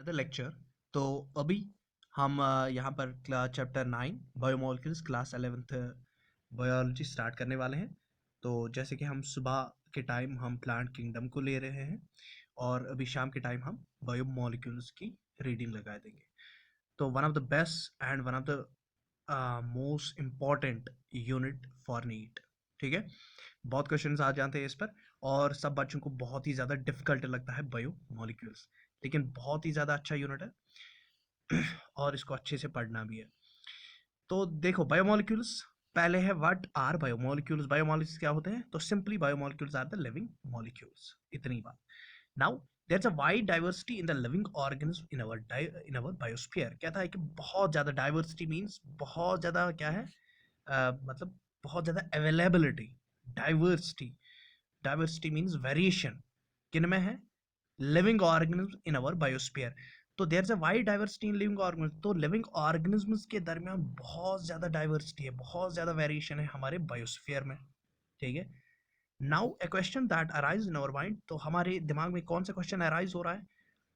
The lecture. तो अभी हम यहाँ पर chapter 9 biomolecules class 11th biology start करने वाले हैं। तो जैसे कि हम सुबह के टाइम हम प्लांट किंगडम को ले रहे हैं और अभी शाम के टाइम हम बायोमोलिक्यूल्स की रीडिंग लगा देंगे। तो one of the best and one of the most important unit for NEET. ठीक है, बहुत क्वेश्चंस आ जाते हैं इस पर और सब बच्चों को बहुत ही ज़्यादा डिफिकल्ट लगता है बायोमोलिक्यूल्स, लेकिन बहुत ही ज़्यादा अच्छा यूनिट है और इसको अच्छे से पढ़ना भी है। तो देखो बायोमोलिक्यूल्स पहले है, व्हाट आर बायोमोलिक्यूल्स। बायोमोलिक्यूल्स क्या होते हैं? तो simply biomolecules are the living molecules, इतनी बात। Now there's a wide diversity in the living organism in our biosphere। कहता है कि बहुत ज़्यादा डाइवर्सिटी मीन्स बहुत ज़्यादा क्या है, मतलब बहुत ज़्यादा availability. Diversity, diversity means variation किन में है? Living organism in our biosphere. तो there is a wide diversity in living organism. तो लिविंग ऑर्गेनिज्म्स के दरमियान बहुत ज़्यादा डाइवर्सिटी है, बहुत ज़्यादा वेरिएशन है हमारे बायोस्फीयर में। ठीक है, now A question that arise in our mind. तो हमारे दिमाग में कौन सा क्वेश्चन अराइज हो रहा है?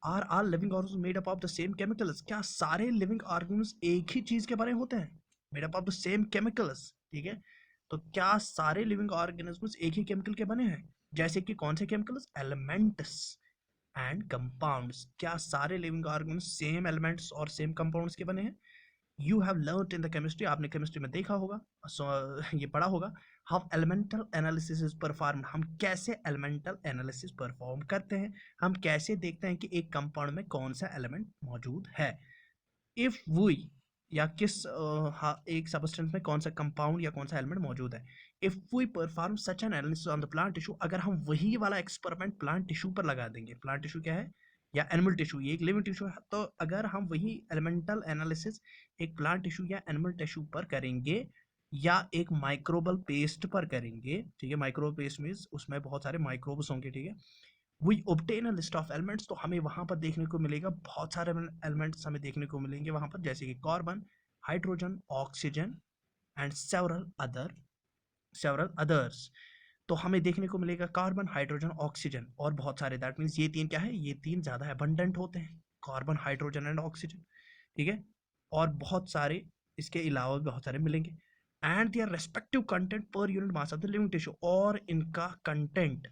Are are living organism made up of the same chemicals. क्या सारे लिविंग ऑर्गेनिज्म एक ही चीज के बने होते हैं? Made up of the same chemicals. ठीक है, तो क्या सारे लिविंग ऑर्गेनिज्म्स एक ही केमिकल के बने हैं? जैसे कि कौन से केमिकल्स? Elements and compounds. क्या सारे लिविंग ऑर्गेनिज्म सेम एलिमेंट्स और सेम कंपाउंड्स के बने हैं? You have learned in the chemistry, आपने केमिस्ट्री में देखा होगा, ये पढ़ा होगा, how elemental analysis is perform. हम कैसे एलिमेंटल एनालिसिस परफॉर्म करते हैं, हम कैसे देखते हैं कि एक कंपाउंड में कौन सा एलिमेंट मौजूद है। इफ वी या एक सबस्टेंस में कौन सा कंपाउंड या कौन सा एलिमेंट मौजूद है। If we perform such an analysis on the plant tissue, अगर हम वही वाला एक्सपेरिमेंट प्लांट टिश्यू पर लगा देंगे। प्लांट टिश्यू क्या है? या एनिमल टिश्यू, ये एक लिविंग टिश्यू है। तो अगर हम वही एलिमेंटल एनालिसिस एक प्लांट टिश्यू या एनिमल टिश्यू पर करेंगे या एक माइक्रोबल पेस्ट पर करेंगे, ठीक है, माइक्रोबल पेस्ट मीन्स उसमें बहुत सारे माइक्रोब्स होंगे, ठीक है, we obtain a list of elements. तो हमें वहां पर देखने को मिलेगा बहुत सारे एलिमेंट्स हमें देखने को मिलेंगे वहां पर, जैसे कि carbon, hydrogen, oxygen and several others. तो हमें देखने को मिलेगा कार्बन, हाइड्रोजन, ऑक्सीजन और बहुत सारे। दैट मीन्स ये तीन क्या है? ये तीन ज्यादा अबंडेंट होते हैं, कार्बन, हाइड्रोजन एंड ऑक्सीजन। ठीक है, और बहुत सारे इसके अलावा भी बहुत सारे मिलेंगे। And their respective content per unit mass of the living tissue, और इनका content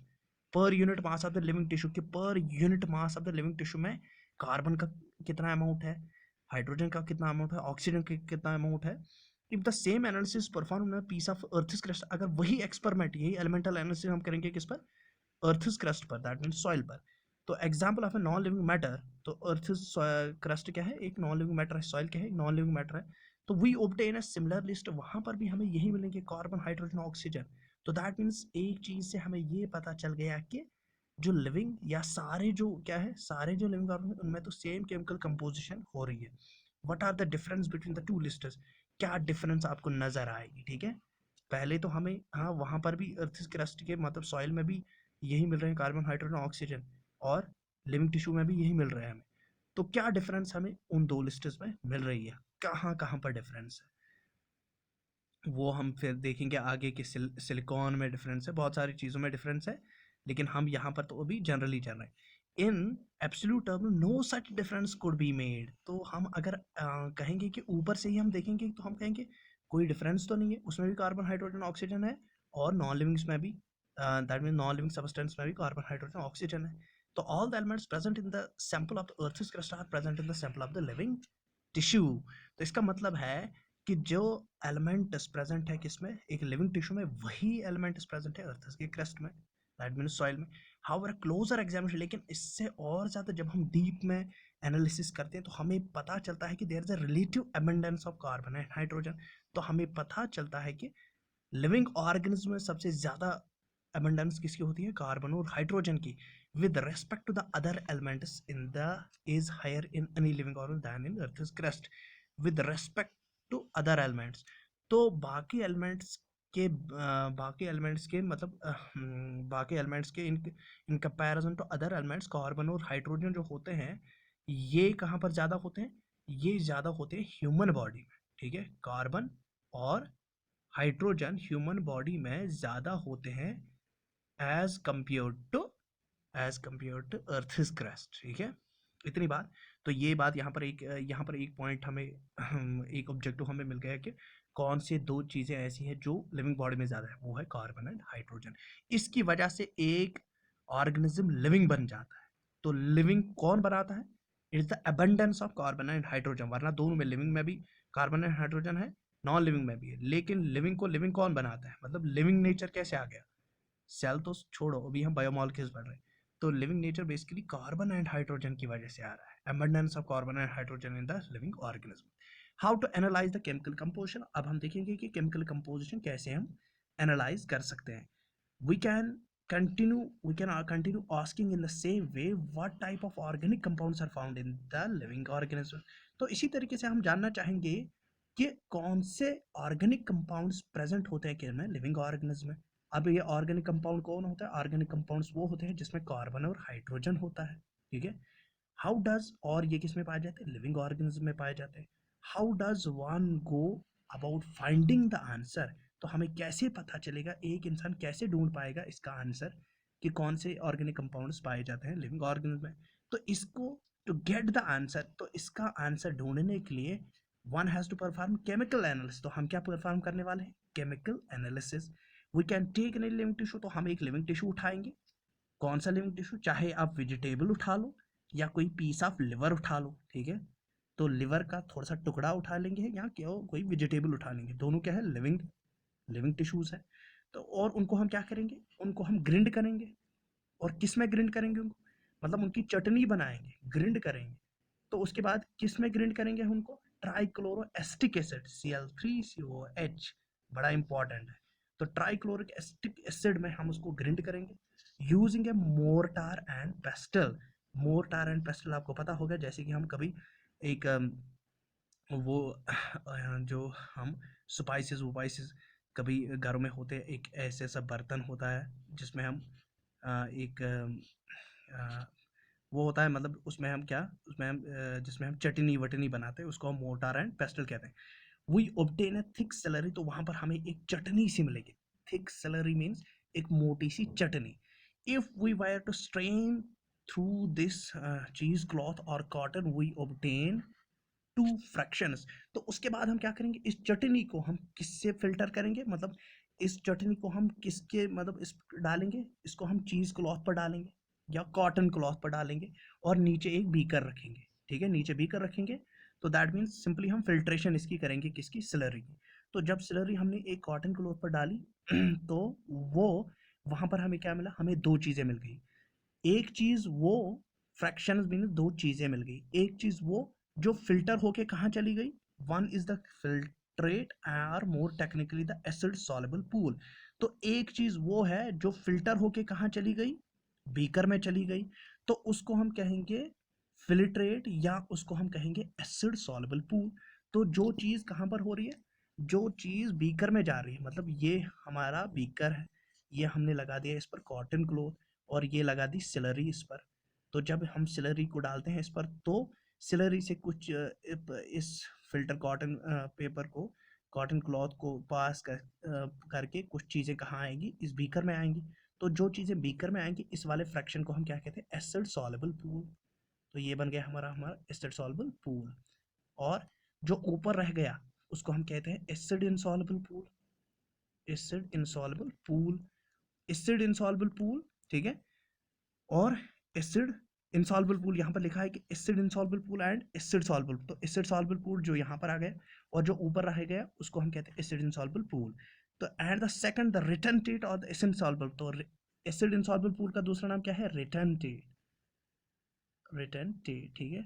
per unit mass of the living tissue के per unit mass of the living tissue में कार्बन का कितना अमाउंट है, हाइड्रोजन का कितना अमाउंट है, ऑक्सीजन का कितना अमाउंट है। If the same analysis perform on a piece of earth's crust, अगर वही एक्सपेरिमेंट, यही एलिमेंटल एनालिसिस हम करेंगे किस पर? अर्थ's क्रस्ट पर, दैट मींस सॉइल पर। तो example of a non living matter, तो अर्थ's क्रस्ट क्या है? एक नॉन लिविंग मैटर है। सॉइल क्या है? एक नॉन लिविंग मैटर है। तो we obtain a similar list, वहां पर भी हमें यही मिलेंगे, कार्बन, हाइड्रोजन, ऑक्सीजन। तो दैट मीन्स एक चीज से हमें ये पता चल गया कि जो लिविंग या सारे जो क्या है, सारे जो लिविंग ऑर्गेनिज्म उनमें तो सेम केमिकल कंपोजिशन हो रही है। What are the difference between the two lists? क्या डिफरेंस आपको नजर आएगी? ठीक है, पहले तो हमें, हाँ, वहां पर भी अर्थ क्रस्ट के मतलब सॉइल में भी यही मिल रहे हैं, कार्बन, हाइड्रोजन, ऑक्सीजन, और लिविंग टिश्यू में भी यही मिल रहा है हमें। तो क्या डिफरेंस हमें उन दो लिस्ट्स में मिल रही है? कहाँ कहाँ पर डिफरेंस है वो हम फिर देखेंगे आगे कि सिलिकॉन में डिफरेंस है, बहुत सारी चीज़ों में डिफरेंस है, लेकिन हम यहाँ पर तो अभी जनरली चल रहे हैं। In absolute term no such difference could be made. तो हम अगर कहेंगे कि ऊपर से ही हम देखेंगे तो हम कहेंगे कोई डिफरेंस तो नहीं है, उसमें भी कार्बन, हाइड्रोजन, ऑक्सीजन है, और नॉन लिविंग्स में भी, that mean non living substance में भी कार्बन, हाइड्रोजन, ऑक्सीजन है। तो all the elements present in the sample of the earth's crust are present in the sample of the living tissue. तो इसका मतलब है कि जो एलिमेंट प्रेजेंट है किसमें? एक लिविंग टिश्यू में, वही एलिमेंट प्रेजेंट है अर्थ के क्रस्ट में, दैट मींस सॉइल में। हाउएवर क्लोजर एग्जामिनेशन, लेकिन इससे और ज्यादा जब हम डीप में एनालिसिस करते हैं तो हमें पता चलता है कि there is a relative abundance of carbon and hydrogen. तो हमें पता चलता है कि लिविंग ऑर्गेनिज्म में सबसे ज्यादा अबंडेंस किसकी होती है? कार्बन और हाइड्रोजन की, with respect to the other elements in the is higher in any living organism than in earth's crust with respect to other elements। तो बाकी एलिमेंट्स के मतलब बाकी एलिमेंट्स के in comparison to other elements, carbon और hydrogen जो होते हैं, ये कहाँ पर ज़्यादा होते हैं? ये ज़्यादा होते हैं ह्यूमन बॉडी में। ठीक है, कार्बन और हाइड्रोजन ह्यूमन बॉडी में ज़्यादा होते हैं as compare to as compare to earth's crust. ठीक है, इतनी बात। तो ये बात यहाँ पर एक पॉइंट हमें एक ऑब्जेक्टिव हमें मिल गया कि कौन से दो चीज़ें ऐसी हैं जो लिविंग बॉडी में ज़्यादा है, वो है कार्बन एंड हाइड्रोजन। इसकी वजह से एक ऑर्गेनिज्म लिविंग बन जाता है। तो लिविंग कौन बनाता है? It is the abundance of carbon and hydrogen. वरना दोनों में, लिविंग में भी कार्बन एंड हाइड्रोजन है, नॉन लिविंग में भी है, लेकिन लिविंग को लिविंग कौन बनाता है? मतलब लिविंग नेचर कैसे आ गया? सेल तो छोड़ो, अभी हम बायोमॉलिक्यूल्स पढ़ रहे हैं। तो living nature basically carbon and hydrogen की वजह से आ रहा है, abundance of carbon and hydrogen in the living organism. How to analyse the chemical composition. अब हम देखेंगे कि केमिकल कंपोजिशन कैसे हम एनालाइज कर सकते हैं। we can continue asking in the same way what type of organic compounds are found in the living organism। तो इसी तरीके से हम जानना चाहेंगे कि कौन से ऑर्गेनिक कंपाउंड्स प्रेजेंट होते हैं किसमें, लिविंग ऑर्गेनिज्म में। अब ये ऑर्गेनिक कंपाउंड कौन होता है? ऑर्गेनिक कंपाउंड्स वो होते हैं जिसमें कार्बन और हाइड्रोजन होता है, ठीक है। हाउ डज, और ये किस में पाए जाते हैं? लिविंग ऑर्गेनिज्म में पाए जाते हैं। How does one go about finding the answer. तो हमें कैसे पता चलेगा, एक इंसान कैसे ढूंढ पाएगा इसका आंसर कि कौन से ऑर्गेनिक कंपाउंड्स पाए जाते हैं लिविंग ऑर्गेनिज्म में। तो इसको, टू गेट द आंसर, तो इसका आंसर ढूंढने के लिए one has to perform chemical analysis. तो हम क्या परफॉर्म करने वाले हैं? Chemical analysis. We can take any living tissue. तो हम एक लिविंग टिश्यू उठाएंगे। कौन सा लिविंग टिश्यू? चाहे आप वेजिटेबल उठा लो या कोई पीस ऑफ लिवर उठा लो, ठीक है। तो लिवर का थोड़ा सा टुकड़ा उठा लेंगे या क्या कोई वेजिटेबल उठा लेंगे, दोनों क्या है? लिविंग लिविंग टिश्यूज है। तो और उनको हम क्या करेंगे? उनको हम ग्रिंड करेंगे। और किस में ग्रिंड करेंगे उनको? मतलब उनकी चटनी बनाएंगे, ग्रिंड करेंगे। तो उसके बाद किस में ग्रिंड करेंगे उनको? ट्राइक्लोरो एसिटिक एसिड, Cl3COH, बड़ा इंपॉर्टेंट है। तो ट्राइक्लोरिक एसिटिक एसिड में हम उसको ग्रिंड करेंगे using A mortar and pastel. Mortar and pastel आपको पता होगा, जैसे कि हम कभी एक वो जो हम स्पाइसेस वपाइसेस कभी घरों में होते हैं, एक ऐसे सा बर्तन होता है जिसमें हम एक वो होता है, मतलब उसमें हम क्या, उसमें हम जिसमें हम चटनी वटनी बनाते हैं, उसको हम मोर्टार एंड पेस्टल कहते हैं। We obtain a thick slurry. तो वहां पर हमें एक चटनी सी मिलेगी। थिक सेलरी मीन्स एक मोटी सी चटनी। If we were to strain through this cheese cloth और cotton, we obtain two fractions. तो उसके बाद हम क्या करेंगे? इस चटनी को हम किससे फिल्टर करेंगे? मतलब इस चटनी को हम किसके, मतलब इस डालेंगे, इसको हम चीज क्लॉथ पर डालेंगे या कॉटन क्लॉथ पर डालेंगे और नीचे एक बीकर रखेंगे, ठीक है, नीचे बीकर रखेंगे। तो दैट मीन्स सिंपली हम फिल्ट्रेशन इसकी करेंगे, किसकी? स्लरी की। तो जब स्लरी हमने एक कॉटन क्लॉथ पर डाली तो वो, वहां पर हमें क्या मिला? हमें दो चीजें मिल गई। एक चीज वो, फ्रैक्शन मीन दो चीजें मिल गई। एक चीज वो जो फिल्टर होके कहाँ चली गई? वन इज द फिल्ट्रेट और more technically the acid soluble pool. तो एक चीज वो है जो फिल्टर होके कहाँ चली गई? बीकर में चली गई। तो उसको हम कहेंगे फिल्ट्रेट या उसको हम कहेंगे एसिड सॉल्युबल पूल। तो जो चीज कहाँ पर हो रही है? जो चीज बीकर में जा रही है, मतलब ये हमारा बीकर है, ये हमने लगा दिया इस पर कॉटन क्लोथ और ये लगा दी सिलरी इस पर। तो जब हम सिलरी को डालते हैं इस पर, तो सिलरी से कुछ इस फिल्टर कॉटन पेपर को, कॉटन क्लॉथ को पास करके कुछ चीज़ें कहाँ आएंगी? इस बीकर में आएंगी। तो जो चीज़ें बीकर में आएंगी, इस वाले फ्रैक्शन को हम क्या कहते हैं? Acid soluble pool. तो ये बन गया हमारा हमारा एसिड सॉल्युबल पूल। और जो ऊपर रह गया उसको हम कहते हैं acid insoluble pool. Acid insoluble pool, acid insoluble pool, ठीक है। और एसिड इनसॉल्युबल पूल, यहाँ पर लिखा है कि acid insoluble pool and acid soluble. तो एसिड सॉल्युबल पूल जो यहाँ पर आ गया और जो ऊपर रह गया उसको हम कहते हैं एसिड इनसॉल्युबल पूल। तो एंड द सेकंड द रिटेंटेट और द एसिड सॉल्युबल। तो एसिड इनसॉल्युबल पूल का दूसरा नाम क्या है? रिटेंटेट। रिटेंटेट, ठीक है।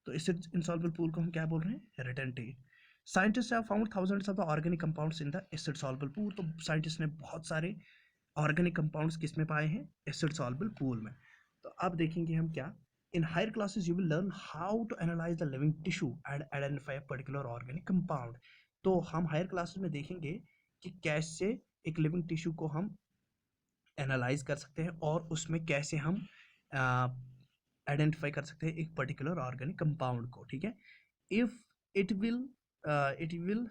तो एसिड इनसॉल्युबल पूल को हम क्या बोल रहे हैं? Retentate. Scientist have found thousands of the organic compounds in the acid soluble pool. तो साइंटिस्ट ने बहुत सारे ऑर्गेनिक कंपाउंड्स किस में पाए हैं? एसिड सॉल्युबल पूल में। तो अब देखेंगे हम क्या, in higher classes you will learn how to analyse the living tissue and identify a particular organic compound. तो हम हायर क्लासेस में देखेंगे कि कैसे एक लिविंग टिश्यू को हम एनालाइज कर सकते हैं और उसमें कैसे हम आइडेंटिफाई कर सकते हैं एक पर्टिकुलर ऑर्गेनिक कंपाउंड को, ठीक है। If it will it will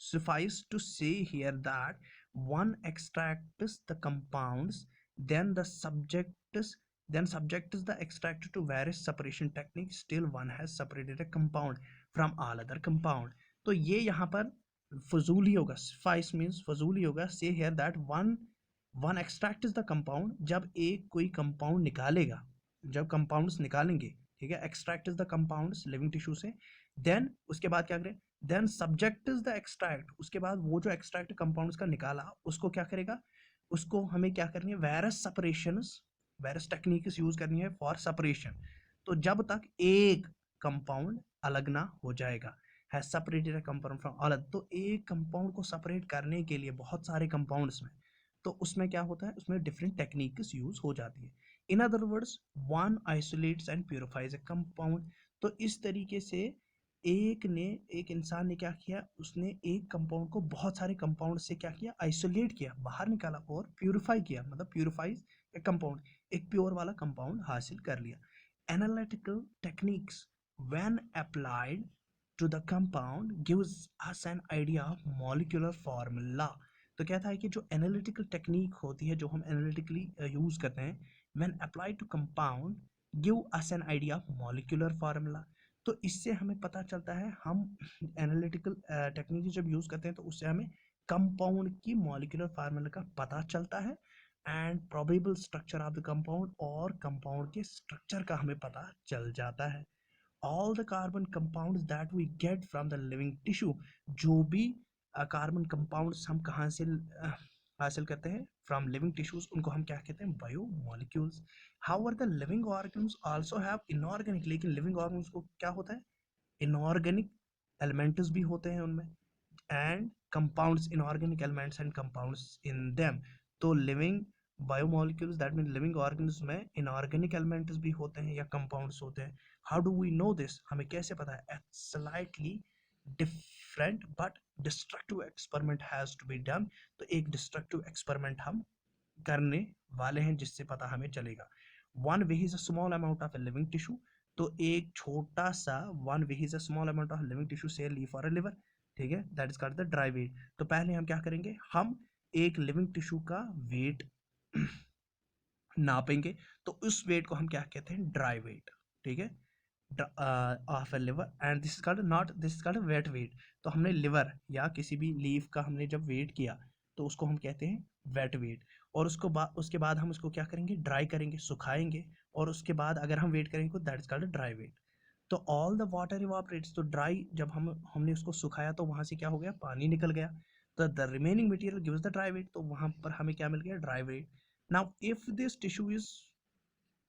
suffice to say here that one extracts the compounds, then the subjects then subject is the extracted to various separation techniques, still one has separated a compound from all other compound. तो ये यहाँ पर फजूल ही होगा, suffice means फजूल ही होगा. say here that one extract is the compound, जब एक कोई compound निकालेगा, जब compounds निकालेंगे, ठीक है, extract is the compounds living tissue से, then उसके बाद क्या करें, then subject is the extract, उसके बाद वो जो extract compounds का निकाला उसको क्या करेगा, उसको हमें क्या करनी है, various separations, various techniques use करनी है for separation. तो जब तक एक कंपाउंड अलग ना हो जाएगा, has separated a compound from all other, तो एक कंपाउंड को सेपरेट करने के लिए बहुत सारे कंपाउंड्स में, तो उसमें क्या होता है, उसमें डिफरेंट टेक्निक्स यूज हो जाती है. In other words one isolates and purifiers A compound. तो इस तरीके से एक इंसान ने क्या किया, उसने एक कंपाउंड को बहुत सारे कंपाउंड से क्या किया, आइसोलेट किया, बाहर निकाला और प्यूरिफाई किया, मतलब प्यूरिफाइज ए कंपाउंड, एक प्योर वाला कंपाउंड हासिल कर लिया. Analytical techniques when applied to the compound gives us an idea of molecular formula. तो कहता है कि जो एनालिटिकल टेक्निक होती है, जो हम एनालिटिकली यूज करते हैं, when applied to compound give us an idea of molecular formula. तो इससे हमें पता चलता है, हम एनालिटिकल टेक्निक जब यूज करते हैं तो उससे हमें कंपाउंड की मॉलिक्यूलर फार्मूला का पता चलता है, and probable structure of the compound, और कंपाउंड के स्ट्रक्चर का हमें पता चल जाता है. all the carbon compounds that we get from the living tissue, जो भी कार्बन कंपाउंड्स हम कहाँ से हासिल करते हैं, फ्रॉम लिविंग टिश्यूज, उनको हम क्या कहते हैं, biomolecules. However the living organism also have inorganic, लेकिन लिविंग ऑर्गेनिज्म को क्या होता है, इनऑर्गेनिक एलिमेंट्स भी होते हैं उनमें, and compounds, inorganic elements and compounds in them. तो living biomolecules that mean living organism में इनऑर्गेनिक एलिमेंट्स भी होते हैं या कंपाउंड्स होते हैं. How do we know this, हमें कैसे पता है, slightly different but destructive experiment has to be done. तो एक डिस्ट्रक्टिव एक्सपेरिमेंट हम करने वाले हैं जिससे पता हमें चलेगा. One way is a small amount of a living tissue, तो एक छोटा सा, one way is a small amount of living tissue से लीफ और लिवर, ठीक है, that is called the dry weight. तो पहले हम क्या करेंगे, हम एक लिविंग टिश्यू का वेट नापेंगे, तो उस वेट को हम क्या कहते हैं, ड्राई वेट, ठीक है, of a liver, and this is called not, this is called wet weight. तो हमने लिवर या किसी भी लीफ का हमने जब वेट किया तो उसको हम कहते हैं वेट वेट. और उसके बाद हम उसको क्या करेंगे, ड्राई करेंगे, सुखाएंगे, और उसके बाद अगर हम वेट करेंगे तो that is called dry weight. तो ऑल द वाटर इवापोरेट्स, तो ड्राई जब हमने उसको सुखाया तो वहां से क्या हो गया, पानी निकल गया, तो the remaining material gives the dry weight, तो वहां पर हमें क्या मिल गया, dry weight. Now if this tissue is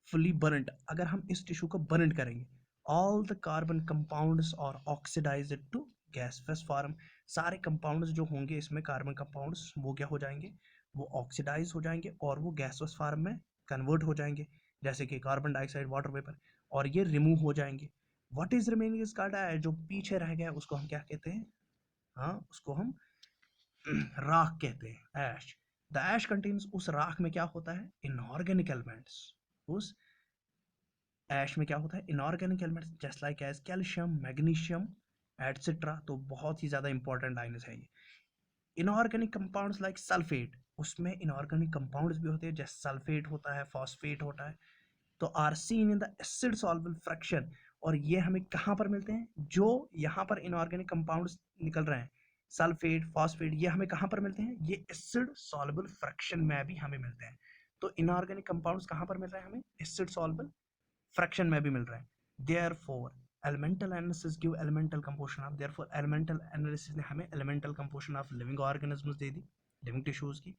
fully burned, अगर हम इस टिश्यू को बर्न करेंगे, ऑल द कार्बन कंपाउंड्स और ऑक्सीडाइज्ड टू गैसोस फॉर्म, सारे कंपाउंड्स जो होंगे इसमें कार्बन कंपाउंड्स, वो क्या हो जाएंगे, वो ऑक्सीडाइज हो जाएंगे और वो गैसोस फॉर्म में कन्वर्ट हो जाएंगे, जैसे कि कार्बन डाइऑक्साइड, वाटर वेपर, और ये रिमूव हो जाएंगे. What is remaining is called, जो पीछे रह गया उसको हम क्या कहते हैं, हाँ उसको हम राख कहते हैं, ऐश. द ऐश कंटेन्स, उस राख में क्या होता है, इनऑर्गेनिक एलिमेंट्स. उस ऐश में क्या होता है, inorganic elements, just like as calcium, magnesium etcetera. तो बहुत ही ज़्यादा इंपॉर्टेंट लाइन्स है ये. इनऑर्गेनिक कंपाउंड्स लाइक सल्फेट, उसमें इनऑर्गेनिक कंपाउंड्स भी होते हैं, जैसे सल्फेट होता है, फॉस्फेट होता है, तो are seen in the acid soluble fraction. और ये हमें कहाँ पर मिलते हैं, जो यहाँ पर इनऑर्गेनिक कंपाउंड्स निकल रहे हैं, सल्फेट, फॉस्फेट, ये हमें कहाँ पर मिलते हैं, ये एसिड सॉल्युबल फ्रैक्शन में भी हमें मिलते हैं. तो इनऑर्गेनिक कंपाउंड्स कहाँ पर मिल रहे हैं हमें, एसिड सॉल्युबल फ्रैक्शन में भी मिल रहा है. Therefore elemental analysis give elemental composition of, therefore elemental analysis ने हमें elemental composition of living organisms they the, living tissues की,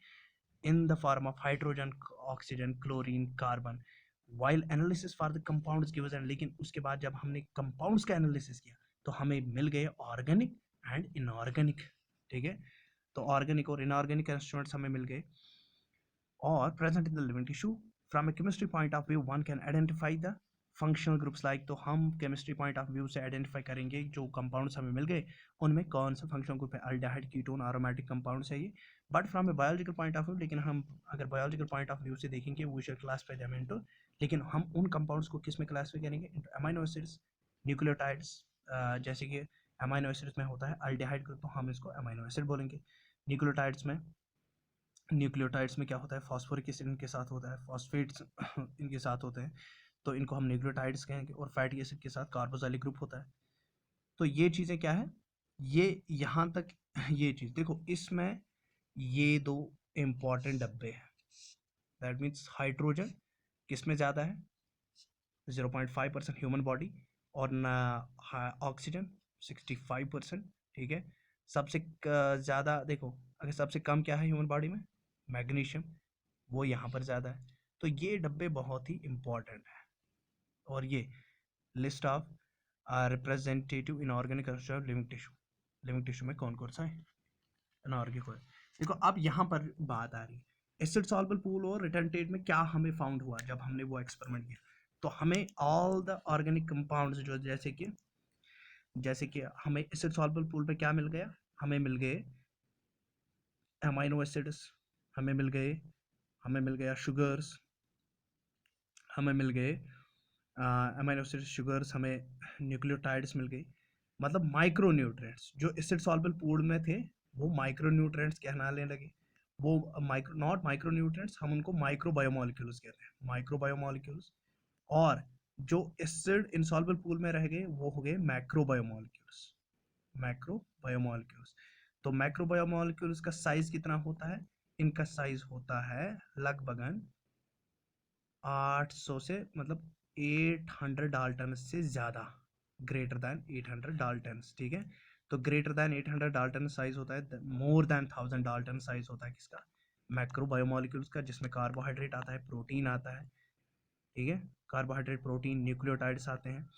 in the form of hydrogen, oxygen, chlorine, carbon. while analysis for the compounds gives, and लेकिन उसके बाद जब हमने compounds का analysis किया तो हमें मिल गए organic and inorganic, ठीक है, तो organic और inorganic instruments हमें मिल गए, or present in the living tissue. From a chemistry point of view one can identify the functional groups like, तो हम केमिस्ट्री पॉइंट ऑफ व्यू से आइडेंटिफाई करेंगे जो कंपाउंड्स हमें मिल गए उनमें कौन सा फंक्शनल ग्रुप है, अल्डिहाइड, कीटोन, एरोमेटिक कंपाउंड्स है ये. But from a biological point of view, लेकिन हम अगर बायोलॉजिकल पॉइंट ऑफ व्यू से देखेंगे, we shall classify them into, लेकिन हम उन कंपाउंड्स को किस में क्लासिफाई करेंगे, इनटू अमीनो एसिड्स, न्यूक्लियोटाइड्स. जैसे कि अमीनो एसिड्स में होता है अल्डिहाइड ग्रुप, तो हम इसको अमीनो एसिड बोलेंगे. न्यूक्लियोटाइड्स में न्यूक्लियोटाइड्स में क्या होता है, फॉस्फोरिक एसिड इनके साथ होता है, फॉस्फेट्स इनके साथ होते हैं, तो इनको हम न्यूक्लियोटाइड्स कहेंगे। और फैटी एसिड के साथ कार्बोक्सिलिक ग्रुप होता है। तो ये चीज़ें क्या है, ये यहाँ तक ये चीज़ देखो, इसमें ये दो इम्पॉर्टेंट डब्बे हैं। दैट मीन्स हाइड्रोजन किस में ज़्यादा है, 0.5% ह्यूमन बॉडी, और ऑक्सीजन 65%। ठीक है, सबसे ज़्यादा देखो, अगर सबसे कम क्या है ह्यूमन बॉडी में, मैग्नीशियम, वो यहाँ पर ज़्यादा है। तो ये डब्बे बहुत ही इम्पॉर्टेंट है। और ये list of representative inorganic living tissue, living tissue में कौन कौन सा है, इनऑर्गेनिक है। देखो अब यहाँ पर बात आ रही है, एसिड सॉल्युबल पूल और रिटेंटेट में क्या हमें फाउंड हुआ जब हमने वो एक्सपेरिमेंट किया। तो हमें ऑल द ऑर्गेनिक कंपाउंड्स जो जैसे कि हमें एसिड सॉल्युबल पूल पे क्या मिल गया, हमें मिल गए अमाइनो एसिड्स, हमें मिल गया शुगर्स, हमें मिल गए अमाइनो एसिड शुगर्स, हमें न्यूक्लियोटाइड्स मिल गई। मतलब माइक्रो न्यूट्रिएंट्स जो एसिड सॉल्युबल पूल में थे वो माइक्रो न्यूट्रिएंट्स कहलाने लगे। वो नॉट माइक्रो न्यूट्रिएंट्स, हम उनको माइक्रो बायोमोलिक्यूल्स कहते हैं, माइक्रो बायोमोलिक्यूल्स। और जो एसिड इनसॉल्युबल पूल में रह गए वो हो गए मैक्रो बायोमोलिक्यूल्स, मैक्रो बायोमोलिक्यूल्स। तो मैक्रो बायोमोलिक्यूल्स का साइज कितना होता है, इनका साइज होता है लगभग 800 से मतलब 800 डाल्टन से ज़्यादा, ग्रेटर दैन 800 डाल्टन। ठीक है, तो ग्रेटर दैन 800 डाल्टन साइज होता है, मोर दैन 1000 डाल्टन साइज होता है किसका, मैक्रो बायोमोलिक्यूल्स का, जिसमें कार्बोहाइड्रेट आता है, प्रोटीन आता है। ठीक है, कार्बोहाइड्रेट, प्रोटीन, न्यूक्लियोटाइड्स आते हैं।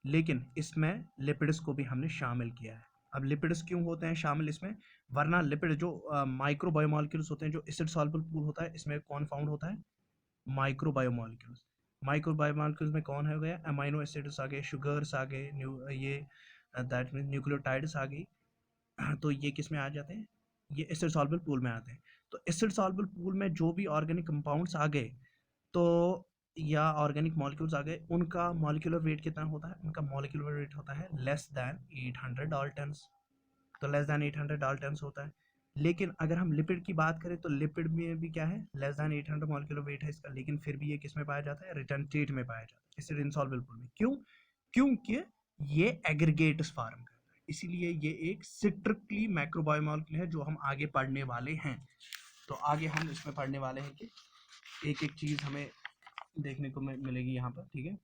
लेकिन इसमें लिपिड्स को भी हमने शामिल किया है। अब लिपिड्स क्यों होते हैं शामिल इसमें, वरना लिपिड जो माइक्रो बायोमोलिक्यूल्स होते हैं, जो एसिड सॉल्युबल पूल होता है, इसमें कौन फाउंड होता है, माइक्रो बायोमोलिक्यूल्स। माइक्रो बायोमोलिक्यूल्स में कौन है गया, अमाइनो एसिड्स आ गए, शुगर्स आ गए, ये दैट मीन न्यूक्लियोटाइड्स आ गई। तो ये किस में आ जाते हैं, ये एसिड सॉल्युबल पूल में आते हैं। तो एसिड सॉल्युबल पूल में जो भी ऑर्गेनिक कंपाउंड्स आ गए, तो या ऑर्गेनिक मॉलिक्यूल्स आ गए, उनका मॉलिक्यूलर वेट कितना होता है, उनका मॉलिक्यूलर वेट होता है लेस दैन 800 डाल्टन्स। तो लेस दैन 800 डाल्टन्स होता है। लेकिन अगर हम लिपिड की बात करें तो लिपिड में भी क्या है, लेस दैन 800 मॉलिक्यूलर वेट है इसका, लेकिन फिर भी ये किस में पाया जाता है, रिटेंटेट में पाया जाता है, एसिड इनसॉल्युबल पूल में। क्यों, क्योंकि ये एग्रीगेट्स फॉर्म करता है, इसीलिए ये एक स्ट्रिक्टली मैक्रोबायोमोलिक्यूल है, जो हम आगे पढ़ने वाले हैं। तो आगे हम इसमें पढ़ने वाले हैं कि एक एक चीज़ हमें देखने को मिलेगी यहाँ पर। ठीक है,